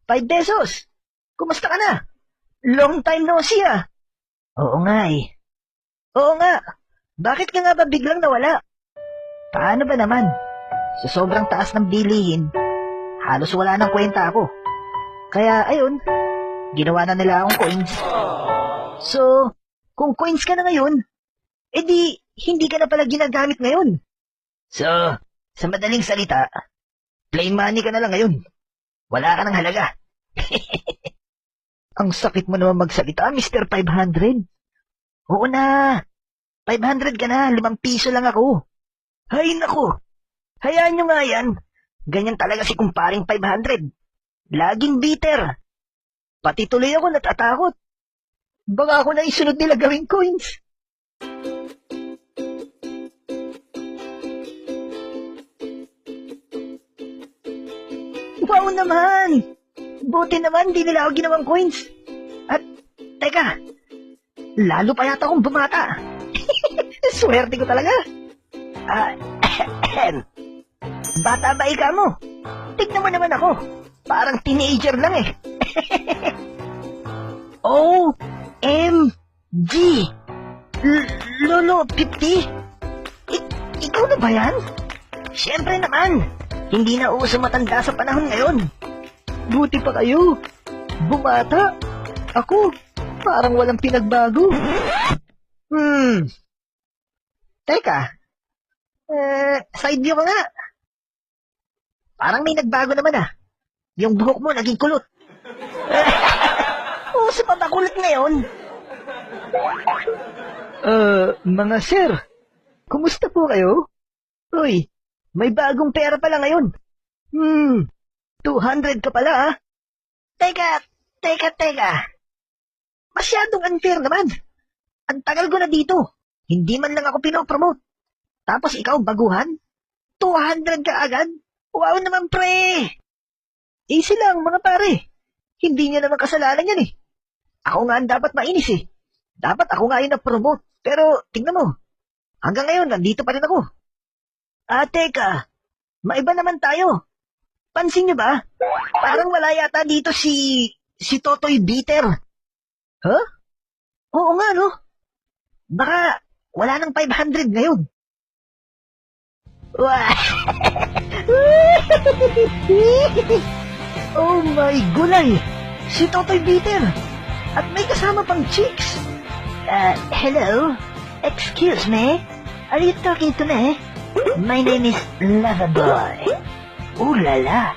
₱5. Kumusta ka na? Long time no see ah. Oo nga eh. Oo nga. Bakit ka nga ba biglang nawala? Paano ba naman? Sa sobrang taas ng bilihin, halos wala nang kwenta ako. Kaya ayun, ginawa na nila akong coins. So, kung coins ka na ngayon, edi hindi ka na pala ginagamit ngayon. So, sa madaling salita, plain money ka na lang ngayon. Wala ka ng halaga. Ang sakit mo naman magsalita, Mr. 500. Oo na, 500 ka na, ₱5 lang ako. Hay nako, hayaan nyo nga yan. Ganyan talaga si kumparing 500. Laging bitter. Pati tuloy ako natatakot. Baka ako na isunod nila gawing coins. Wow naman! Buti naman di nila ako ginawang coins. At, teka, lalo pa yata akong bumata. Swerte ko talaga. Bata ba ika mo? Tignan mo naman ako. Parang teenager lang eh. OMG! Lolo 50? Ikaw na ba yan? Siyempre naman. Hindi na uso matanda sa panahon ngayon. Buti pa kayo. Bumata. Ako, parang walang pinagbago. Teka. Side view ka nga. Parang may nagbago naman ah. Yung buhok mo naging kulot. Uso pa ba kulot ngayon? Mga sir, kumusta po kayo? Uy, may bagong pera pala ngayon. 200 ka pala ah. Teka. Masyadong unfair naman. Ang tagal ko na dito. Hindi man lang ako pinopromote. Tapos ikaw baguhan? 200 ka agad? Wow naman pre! Easy lang mga pare. Hindi niya naman kasalanan yan eh. Ako nga ang dapat mainis eh. Dapat ako nga yung na-promote. Pero tingnan mo. Hanggang ngayon nandito pa rin ako. Teka. Maiba naman tayo. Pansin niyo ba? Parang wala yata dito si Totoy Bitter. Huh? Oo nga no. Baka wala nang 500 ngayon. Oh my gulay! Si Totoy Bitter! At may kasama pang chicks! Hello? Excuse me? Are you talking to me? My name is Loverboy. Ooh la la!